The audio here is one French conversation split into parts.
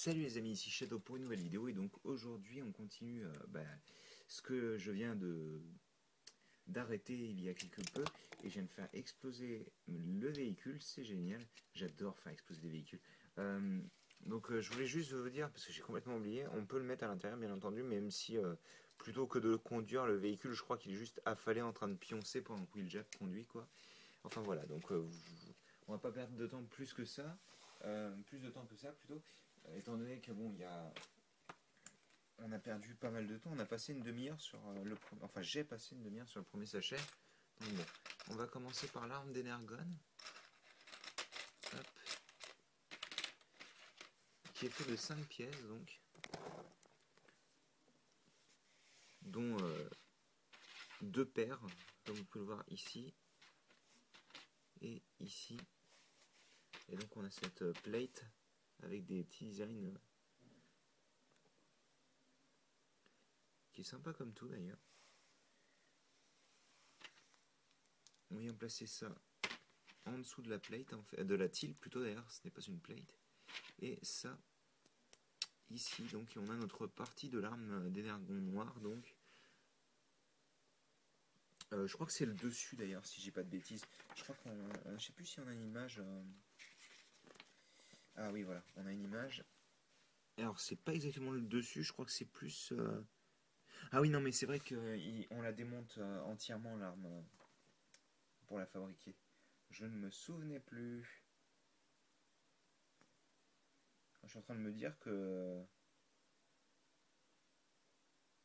Salut les amis, ici Shadow pour une nouvelle vidéo et donc aujourd'hui on continue ce que je viens de d'arrêter il y a quelque peu et je viens de faire exploser le véhicule, c'est génial, j'adore faire exploser des véhicules. Je voulais juste vous dire, parce que j'ai complètement oublié, on peut le mettre à l'intérieur bien entendu, même si plutôt que de conduire le véhicule, je crois qu'il est juste affalé en train de pioncer pendant que Wheeljack conduit quoi. Enfin voilà, on va pas perdre de temps plus de temps que ça plutôt, étant donné que bon, on a perdu pas mal de temps, on a passé une demi-heure sur le premier, enfin j'ai passé une demi-heure sur le premier sachet. Donc bon, on va commencer par l'arme d'Energon, hop, qui est fait de 5 pièces donc, dont 2 paires, comme vous pouvez le voir ici et ici. Et donc on a cette plate avec des petits designs qui est sympa comme tout d'ailleurs. On vient placer ça en dessous de la plate, en fait, de la tile plutôt d'ailleurs, ce n'est pas une plate. Et ça ici, donc on a notre partie de l'arme d'énergon noir, donc je crois que c'est le dessus d'ailleurs, si j'ai pas de bêtises. Je crois je sais plus si on a une image. Ah oui, voilà, on a une image. Alors c'est pas exactement le dessus, je crois que c'est plus. Ah oui, non, mais c'est vrai qu'on la démonte entièrement l'arme pour la fabriquer. Je ne me souvenais plus. Je suis en train de me dire que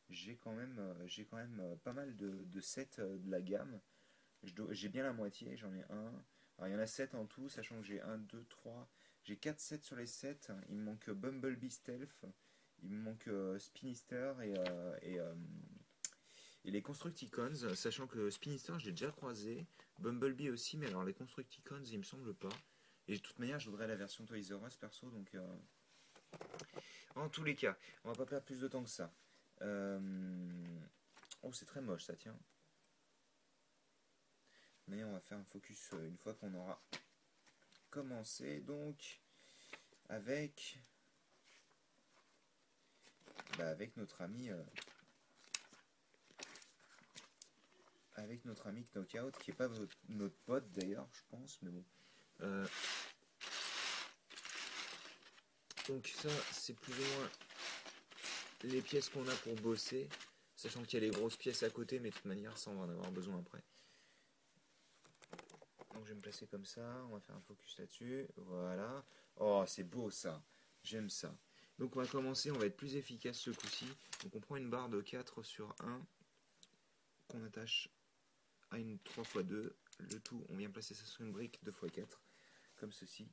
j'ai quand même pas mal de sets de la gamme. J'ai bien la moitié, j'en ai un. Alors il y en a 7 en tout, sachant que j'ai un 2 3 j'ai 4 sets sur les 7. Il me manque Bumblebee Stealth, il me manque Spinister et les Constructicons, sachant que Spinister je l'ai déjà croisé, Bumblebee aussi, mais alors les Constructicons il me semble pas. Et de toute manière je voudrais la version Toys R Us perso, donc en tous les cas, on va pas perdre plus de temps que ça. Euh, Oh c'est très moche ça, tiens. Mais on va faire un focus une fois qu'on aura commencé, donc avec avec notre ami Knockout, qui est pas notre pote d'ailleurs, je pense, mais bon. Euh, donc ça, c'est plus ou moins les pièces qu'on a pour bosser, sachant qu'il y a les grosses pièces à côté, mais de toute manière, ça on va en avoir besoin après. Donc je vais me placer comme ça, on va faire un focus là-dessus, voilà. Oh, c'est beau ça, j'aime ça. Donc on va commencer, on va être plus efficace ce coup-ci. Donc on prend une barre de 4 sur 1 qu'on attache à une 3x2. Le tout, on vient placer ça sur une brique 2x4, comme ceci.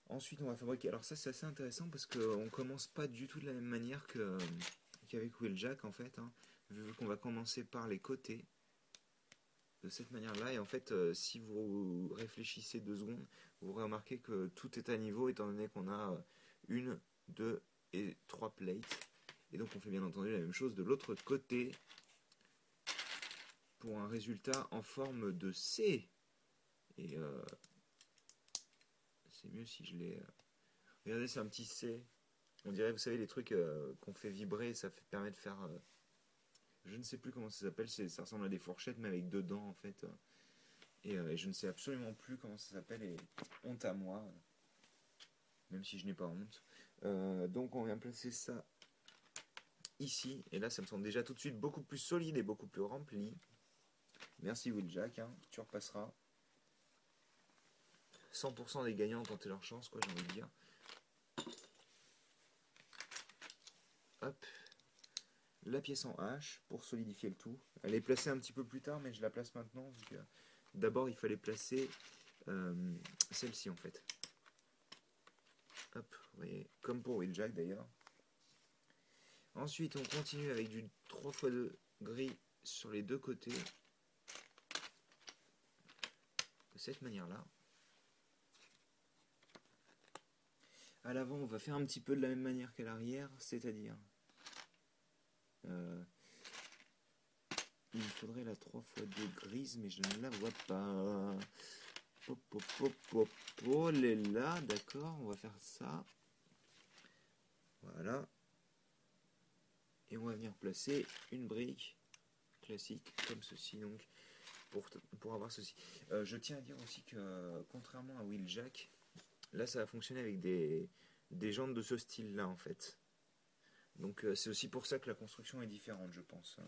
Ensuite, on va fabriquer. Alors ça, c'est assez intéressant parce qu'on commence pas du tout de la même manière qu'avec Wheeljack en fait. Hein, vu qu'on va commencer par les côtés de cette manière-là. Et en fait, si vous réfléchissez 2 secondes, vous remarquez que tout est à niveau étant donné qu'on a une, 2 et 3 plates. Et donc on fait bien entendu la même chose de l'autre côté pour un résultat en forme de C. Et c'est mieux si je l'ai. Regardez, c'est un petit C. On dirait, vous savez, les trucs qu'on fait vibrer, permet de faire. Je ne sais plus comment ça s'appelle, ça ressemble à des fourchettes, mais avec deux dents en fait. Et je ne sais absolument plus comment ça s'appelle, et honte à moi, même si je n'ai pas honte. Donc on vient placer ça ici, et là ça me semble déjà tout de suite beaucoup plus solide et beaucoup plus rempli. Merci Wheeljack, hein, tu repasseras. 100% des gagnants ont tenté leur chance, quoi, j'ai envie de dire. Hop, la pièce en H pour solidifier le tout. Elle est placée un petit peu plus tard, mais je la place maintenant. D'abord, il fallait placer celle-ci en fait. Hop, vous voyez, comme pour Wheeljack d'ailleurs. Ensuite, on continue avec du 3x2 gris sur les deux côtés. De cette manière-là. À l'avant, on va faire un petit peu de la même manière qu'à l'arrière, c'est-à-dire il me faudrait la 3x2 grise, mais je ne la vois pas. Hop, hop, hop, hop, oh là, d'accord, on va faire ça. Voilà. Et on va venir placer une brique classique comme ceci, donc pour avoir ceci. Je tiens à dire aussi que contrairement à Wheeljack, là ça va fonctionner avec des jantes de ce style là en fait. Donc c'est aussi pour ça que la construction est différente, je pense.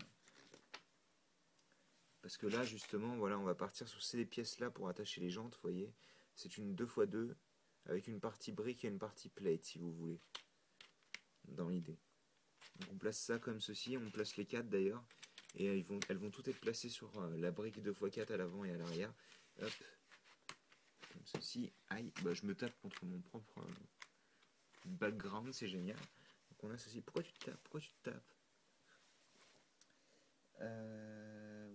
Parce que là justement, voilà, on va partir sur ces pièces là pour attacher les jantes, vous voyez. C'est une 2x2 avec une partie brique et une partie plate si vous voulez, dans l'idée. Donc on place ça comme ceci, on place les 4 d'ailleurs, et elles vont toutes être placées sur la brique 2x4 à l'avant et à l'arrière. Hop, comme ceci. Aïe, bah, je me tape contre mon propre background, c'est génial. Donc on a ceci. Pourquoi tu te tapes? Pourquoi tu te tapes?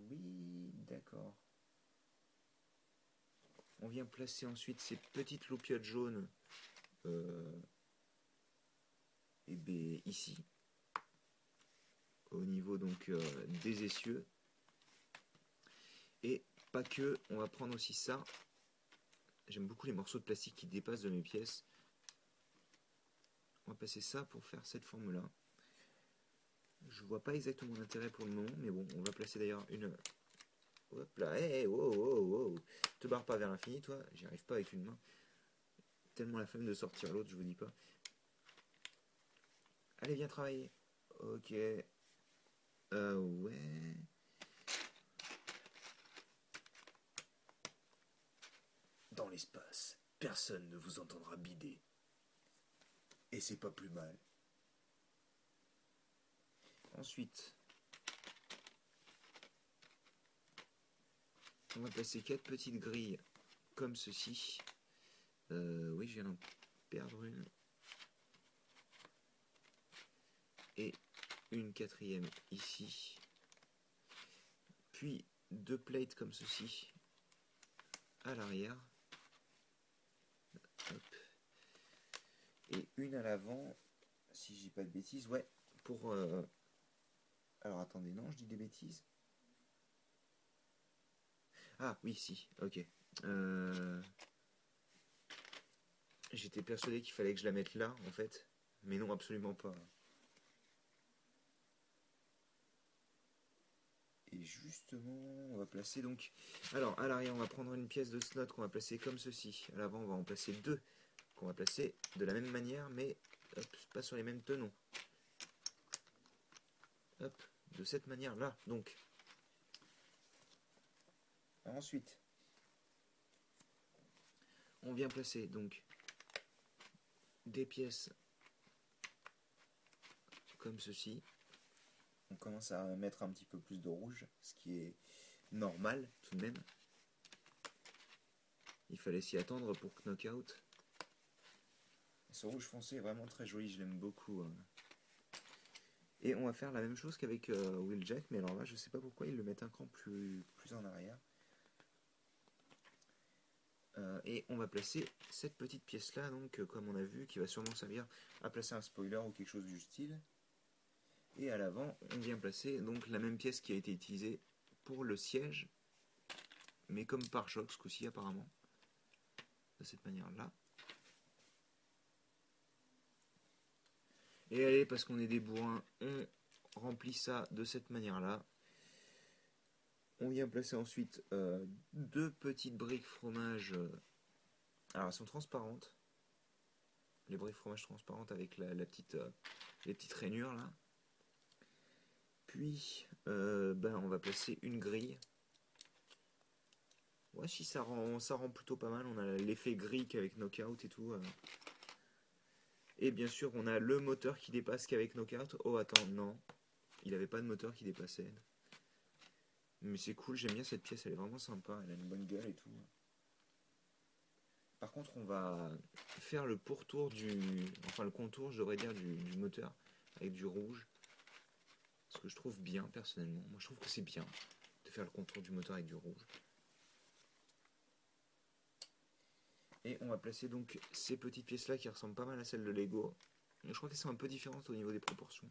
Oui, d'accord. On vient placer ensuite ces petites loupiottes jaunes et ben, ici, au niveau donc des essieux. Et pas que, on va prendre aussi ça. J'aime beaucoup les morceaux de plastique qui dépassent de mes pièces. On va passer ça pour faire cette forme-là. Je vois pas exactement l'intérêt pour le moment, mais bon, on va placer d'ailleurs une... Hop là, hey, wow, wow, wow. Te barre pas vers l'infini, toi. J'y arrive pas avec une main. Tellement la flemme de sortir l'autre, je vous dis pas. Allez, viens travailler. Ok. Ouais. Dans l'espace, personne ne vous entendra bider. Et c'est pas plus mal. Ensuite, on va placer 4 petites grilles comme ceci. Oui, je viens d'en perdre une. Et une quatrième ici. Puis 2 plates comme ceci à l'arrière. Hop. Et une à l'avant, si je dis pas de bêtises, ouais, pour... Alors attendez, non, je dis des bêtises. Ah oui, si, ok. J'étais persuadé qu'il fallait que je la mette là, en fait. Mais non, absolument pas. Et justement, on va placer donc... Alors, à l'arrière, on va prendre une pièce de slot qu'on va placer comme ceci. À l'avant, on va en placer 2 qu'on va placer de la même manière, mais hop, pas sur les mêmes tenons. Hop, de cette manière-là, donc. Ensuite, on vient placer donc des pièces comme ceci. On commence à mettre un petit peu plus de rouge, ce qui est normal tout de même. Il fallait s'y attendre pour Knockout. Ce rouge foncé est vraiment très joli, je l'aime beaucoup. Et on va faire la même chose qu'avec Wheeljack, mais alors là je sais pas pourquoi ils le mettent un cran plus en arrière. Et on va placer cette petite pièce là, donc comme on a vu, qui va sûrement servir à placer un spoiler ou quelque chose du style. Et à l'avant, on vient placer donc la même pièce qui a été utilisée pour le siège, mais comme pare-choc ce coup-ci apparemment, de cette manière-là. Et allez, parce qu'on est des bourrins, on remplit ça de cette manière-là. On vient placer ensuite 2 petites briques fromage. Alors elles sont transparentes. Les briques fromage transparentes avec les petites rainures là. Puis on va placer une grille. Ouais, si ça rend plutôt pas mal. On a l'effet grille qu'avec Knockout et tout. Et bien sûr, on a le moteur qui dépasse qu'avec Knockout. Oh, attends, non. Il n'avait pas de moteur qui dépassait. Mais c'est cool, j'aime bien cette pièce, elle est vraiment sympa. Elle a une bonne gueule et tout. Par contre, on va faire le pourtour enfin, le contour, je devrais dire, du moteur avec du rouge. Ce que je trouve bien, personnellement. Moi, je trouve que c'est bien de faire le contour du moteur avec du rouge. Et on va placer donc ces petites pièces là qui ressemblent pas mal à celles de Lego. Je crois qu'elles sont un peu différentes au niveau des proportions.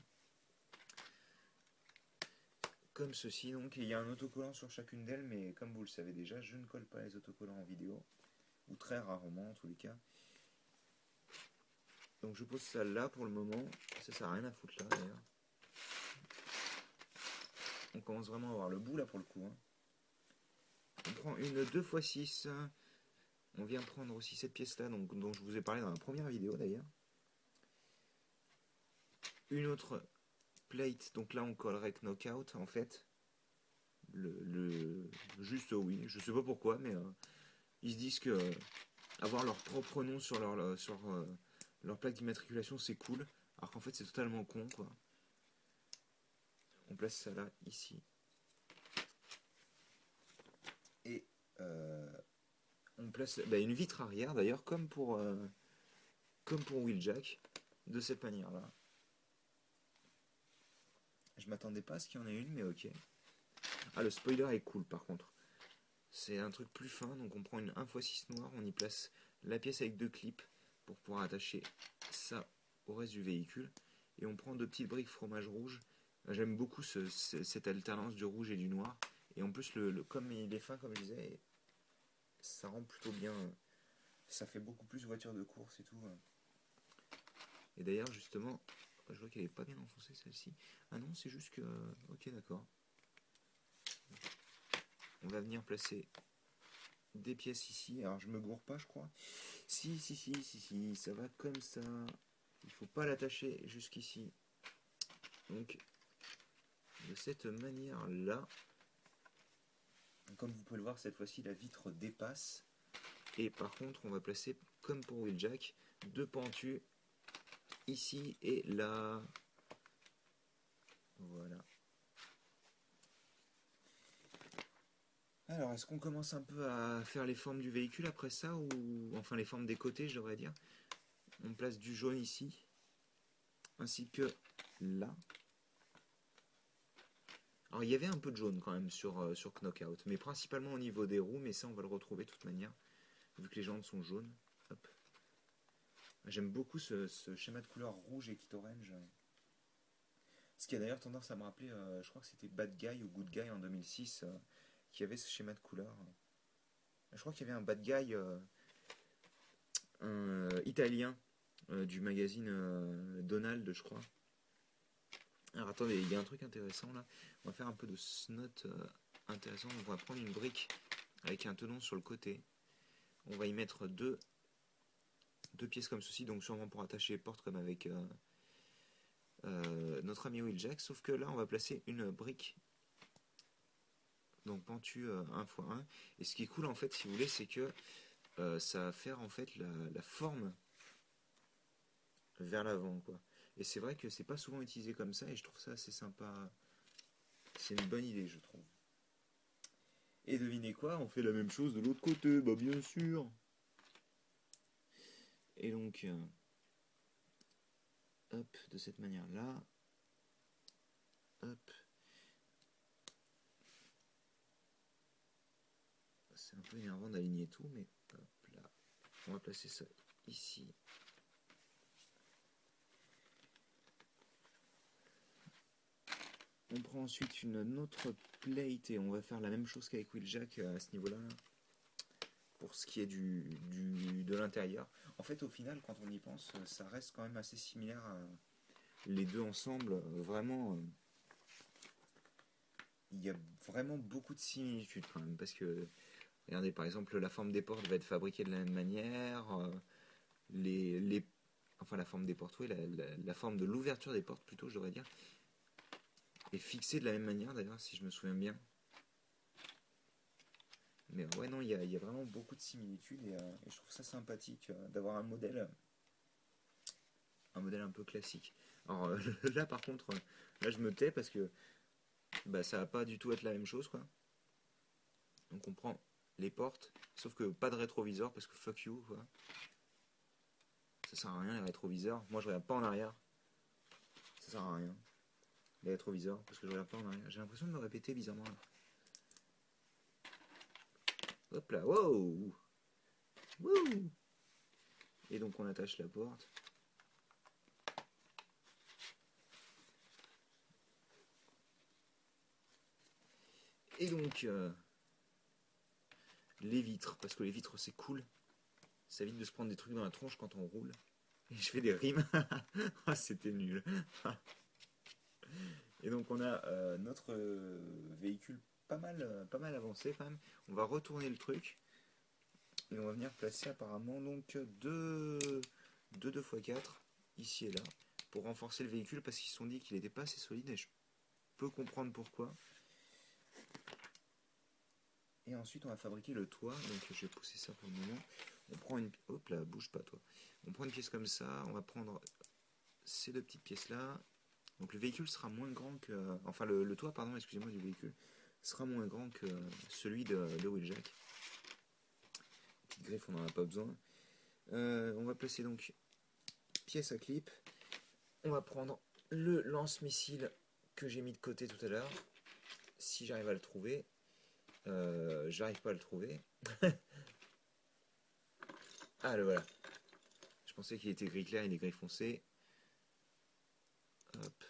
Comme ceci donc, et il y a un autocollant sur chacune d'elles, mais comme vous le savez déjà, je ne colle pas les autocollants en vidéo. ou très rarement en tous les cas. Donc je pose ça là pour le moment, ça sert à rien à foutre là d'ailleurs. On commence vraiment à avoir le bout là pour le coup. Hein. On prend une 2x6, on vient prendre aussi cette pièce là donc, dont je vous ai parlé dans la première vidéo d'ailleurs. Une autre plate, donc là on collerait knockout en fait. Juste oui, je sais pas pourquoi, mais ils se disent que avoir leur propre nom sur leur plaque d'immatriculation c'est cool, alors qu'en fait c'est totalement con quoi. On place ça là, ici. Et on place une vitre arrière d'ailleurs, comme pour Wheeljack, de cette manière là. Je m'attendais pas à ce qu'il y en ait une, mais ok. Ah, le spoiler est cool par contre. C'est un truc plus fin, donc on prend une 1x6 noire, on y place la pièce avec 2 clips pour pouvoir attacher ça au reste du véhicule. Et on prend 2 petites briques fromage rouge. J'aime beaucoup cette alternance du rouge et du noir. Et en plus, comme il est fin, comme je disais, ça rend plutôt bien. Ça fait beaucoup plus voiture de course et tout. Et d'ailleurs, justement, je vois qu'elle est pas bien enfoncée celle-ci. Ah non, c'est juste que. Ok, d'accord. On va venir placer des pièces ici. Alors, je me gourre pas, je crois. Si, ça va comme ça. Il faut pas l'attacher jusqu'ici. Donc, de cette manière-là. Comme vous pouvez le voir, cette fois-ci, la vitre dépasse. Et par contre, on va placer, comme pour Wheeljack, 2 pentus ici et là. Voilà. Alors, est-ce qu'on commence un peu à faire les formes du véhicule après ça, ou enfin les formes des côtés, je devrais dire. On place du jaune ici, ainsi que là. Alors, il y avait un peu de jaune quand même sur Knockout, mais principalement au niveau des roues, mais ça, on va le retrouver de toute manière, vu que les jantes sont jaunes. Hop. J'aime beaucoup ce schéma de couleur rouge et kit orange. Ce qui a d'ailleurs tendance à me rappeler, je crois que c'était Bad Guy ou Good Guy en 2006, qui avait ce schéma de couleur. Je crois qu'il y avait un Bad Guy italien du magazine Donald, je crois. Alors attendez, il y a un truc intéressant là. On va faire un peu de snot intéressant. On va prendre une brique avec un tenon sur le côté. On va y mettre deux pièces comme ceci, donc sûrement pour attacher les portes comme avec notre ami Wheeljack. Sauf que là, on va placer une brique donc pentue 1x1. Et ce qui est cool en fait, si vous voulez, c'est que ça va faire en fait la forme vers l'avant quoi. Et c'est vrai que c'est pas souvent utilisé comme ça et je trouve ça assez sympa. C'est une bonne idée je trouve. Et devinez quoi, on fait la même chose de l'autre côté, bah bien sûr. Et donc hop, de cette manière là. Hop. C'est un peu énervant d'aligner tout, mais hop là. On va placer ça ici. On prend ensuite une autre plate et on va faire la même chose qu'avec Wheeljack à ce niveau-là. Pour ce qui est de l'intérieur. En fait, au final, quand on y pense, ça reste quand même assez similaire à les deux ensemble. Vraiment, il y a vraiment beaucoup de similitudes quand même. Parce que, regardez, par exemple, la forme des portes va être fabriquée de la même manière. Enfin, la forme des portes, oui, la forme de l'ouverture des portes, plutôt, je devrais dire, est fixée de la même manière, d'ailleurs, si je me souviens bien. Mais ouais, non, il y a vraiment beaucoup de similitudes et je trouve ça sympathique d'avoir un modèle un peu classique. Alors là, par contre, là, je me tais parce que ça va pas du tout être la même chose, quoi. Donc on prend les portes, sauf que pas de rétroviseur parce que fuck you, quoi. Ça sert à rien les rétroviseurs. Moi, je regarde pas en arrière. Ça sert à rien. Les rétroviseurs, parce que je regarde pas en arrière. J'ai l'impression de me répéter bizarrement là. Hop là, wow! Wouh! Et donc on attache la porte. Et donc les vitres, parce que les vitres c'est cool. Ça évite de se prendre des trucs dans la tronche quand on roule. Et je fais des rimes. Ah, c'était nul. Et donc on a notre véhicule pas mal avancé quand même. On va retourner le truc. Et on va venir placer apparemment donc deux 2x4 ici et là pour renforcer le véhicule parce qu'ils se sont dit qu'il n'était pas assez solide et je peux comprendre pourquoi. Et ensuite on va fabriquer le toit, donc je vais pousser ça pour le moment. On prend une... Hop là, bouge pas toi. On prend une pièce comme ça, on va prendre ces deux petites pièces là. Donc le véhicule sera moins grand que... Enfin le toit, pardon, excusez-moi, du véhicule sera moins grand que celui de Wheeljack. Petite griffe, on n'en a pas besoin. On va placer donc pièce à clip. On va prendre le lance-missile que j'ai mis de côté tout à l'heure. Si j'arrive à le trouver. J'arrive pas à le trouver. Ah, le voilà. Je pensais qu'il était gris clair, il est gris foncé. Hop.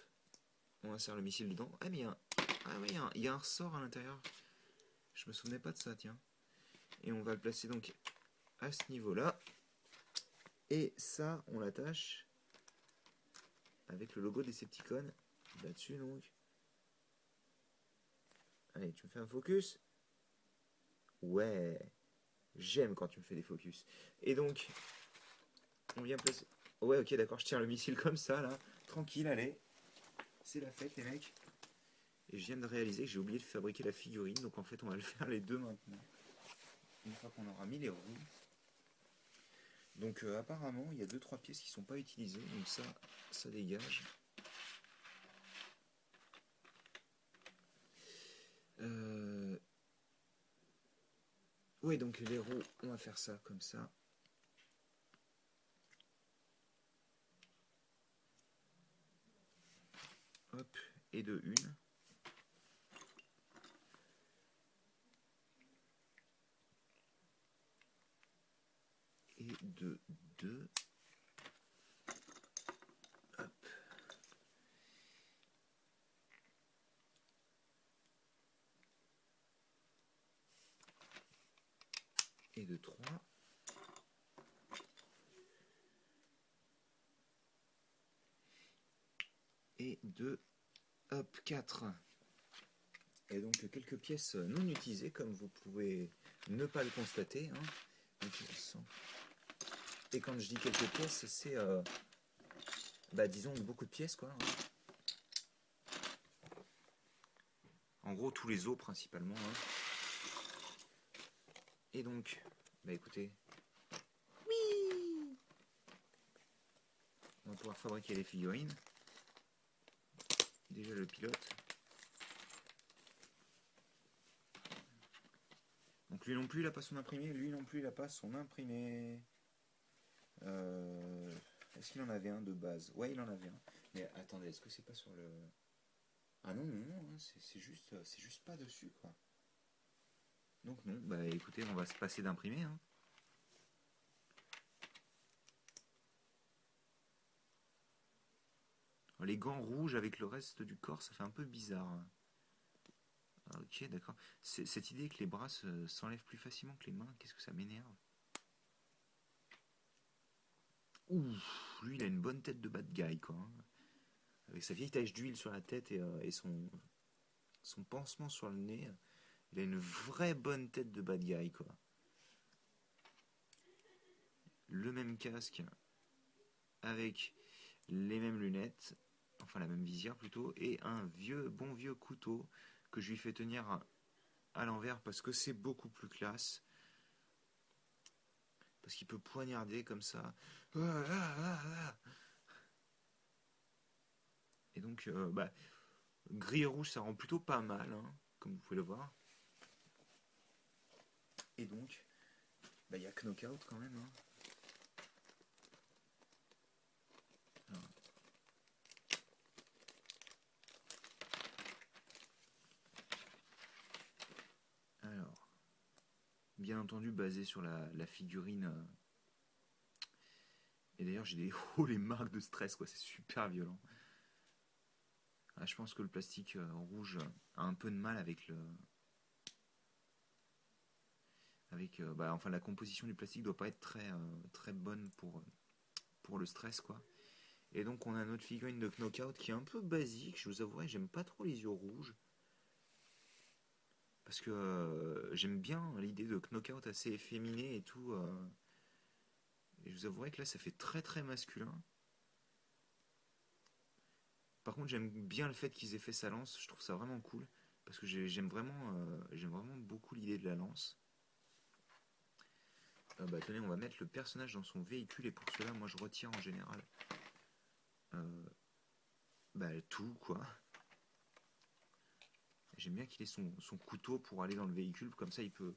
On insère le missile dedans. Ah, mais il y a un ressort à l'intérieur. Je me souvenais pas de ça, tiens. Et on va le placer donc à ce niveau-là. Et ça, on l'attache avec le logo des Decepticons là-dessus, donc. Allez, tu me fais un focus? Ouais, j'aime quand tu me fais des focus. Et donc, on vient placer... Ouais, ok, d'accord, je tire le missile comme ça, là. Tranquille, allez. C'est la fête, les mecs. Et je viens de réaliser que j'ai oublié de fabriquer la figurine. Donc en fait, on va le faire les deux maintenant. Une fois qu'on aura mis les roues. Donc apparemment, il y a 2-3 pièces qui ne sont pas utilisées. Donc ça dégage. Oui, donc les roues, on va faire ça comme ça. Hop, et de une. Et de deux. Hop. Et de trois. Et de hop, 4. Et donc quelques pièces non utilisées, comme vous pouvez ne pas le constater. Hein. Donc, et quand je dis quelques pièces, c'est disons beaucoup de pièces quoi. Hein. En gros tous les os principalement. Hein. Et donc, écoutez, oui, on va pouvoir fabriquer les figurines. Déjà le pilote. Donc lui non plus il n'a pas son imprimé, lui non plus il n'a pas son imprimé. Est-ce qu'il en avait un de base? Ouais, il en avait un. Mais attendez, est-ce que c'est pas sur le... Ah non, hein, c'est juste pas dessus, quoi. Donc non, écoutez, on va se passer d'imprimer. Hein. Les gants rouges avec le reste du corps, ça fait un peu bizarre. Ah, ok, d'accord. Cette idée que les bras s'enlèvent plus facilement que les mains, qu'est-ce que ça m'énerve. Ouh, lui il a une bonne tête de bad guy, quoi. Hein. Avec sa vieille tache d'huile sur la tête et son pansement sur le nez, il a une vraie bonne tête de bad guy, quoi. Le même casque avec les mêmes lunettes, enfin la même visière plutôt, et un bon vieux couteau que je lui fais tenir à l'envers parce que c'est beaucoup plus classe. Parce qu'il peut poignarder comme ça. Et donc, gris et rouge, ça rend plutôt pas mal, hein, comme vous pouvez le voir. Et donc, il y a Knockout quand même. Hein. Alors, bien entendu, basé sur la figurine. Et d'ailleurs, j'ai des les marques de stress, quoi. C'est super violent. Ah, je pense que le plastique rouge a un peu de mal avec avec enfin la composition du plastique doit pas être très bonne pour le stress quoi. Et donc on a notre figurine de Knockout qui est un peu basique, je vous avouerai, j'aime pas trop les yeux rouges. Parce que j'aime bien l'idée de Knockout assez efféminé et tout. Et je vous avouerai que là ça fait très masculin. Par contre j'aime bien le fait qu'ils aient fait sa lance, je trouve ça vraiment cool. Parce que j'aime vraiment beaucoup l'idée de la lance. Tenez, on va mettre le personnage dans son véhicule et pour cela moi je retire en général euh, tout quoi. J'aime bien qu'il ait son couteau pour aller dans le véhicule, comme ça il peut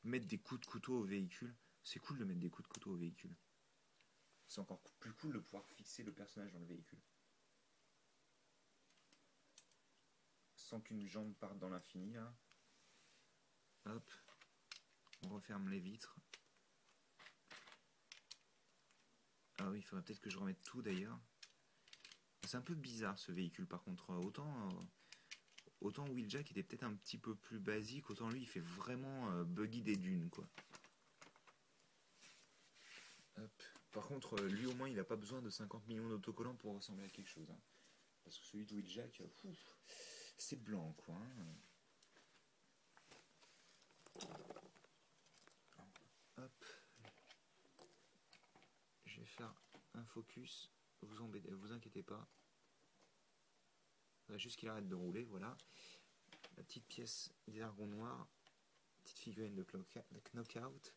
mettre des coups de couteau au véhicule. C'est cool de mettre des coups de couteau au véhicule. C'est encore plus cool de pouvoir fixer le personnage dans le véhicule. Sans qu'une jambe parte dans l'infini là. Hop, on referme les vitres. Ah oui, il faudrait peut-être que je remette tout d'ailleurs. C'est un peu bizarre ce véhicule par contre. Autant Wheeljack était peut-être un petit peu plus basique, autant lui il fait vraiment buggy des dunes quoi. Hop. Par contre, lui au moins il n'a pas besoin de 50 millions d'autocollants pour ressembler à quelque chose. Hein. Parce que celui de Wheeljack, c'est blanc quoi. Hein. Hop. Je vais faire un focus. Vous inquiétez pas. Il juste qu'il arrête de rouler, voilà. La petite pièce d'argon noir. Petite figurine de Knockout.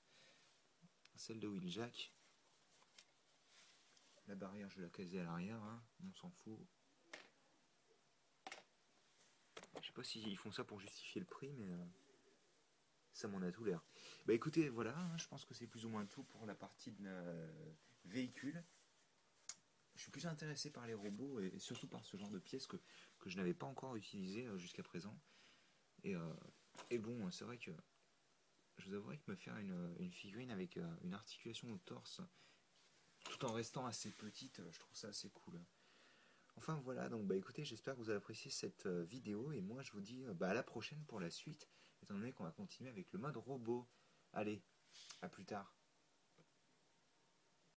Celle de Wheeljack. La barrière, je vais la caser à l'arrière, hein. On s'en fout. Je sais pas s'ils font ça pour justifier le prix, mais ça m'en a tout l'air. Bah écoutez, voilà, hein, je pense que c'est plus ou moins tout pour la partie de véhicule. Je suis plus intéressé par les robots et surtout par ce genre de pièces que je n'avais pas encore utilisé jusqu'à présent. Et, euh, et bon, c'est vrai que je vous avouerai que me faire une figurine avec une articulation au torse tout en restant assez petite, je trouve ça assez cool. Enfin voilà, donc écoutez, j'espère que vous avez apprécié cette vidéo et moi je vous dis à la prochaine pour la suite, étant donné qu'on va continuer avec le mode robot. Allez, à plus tard.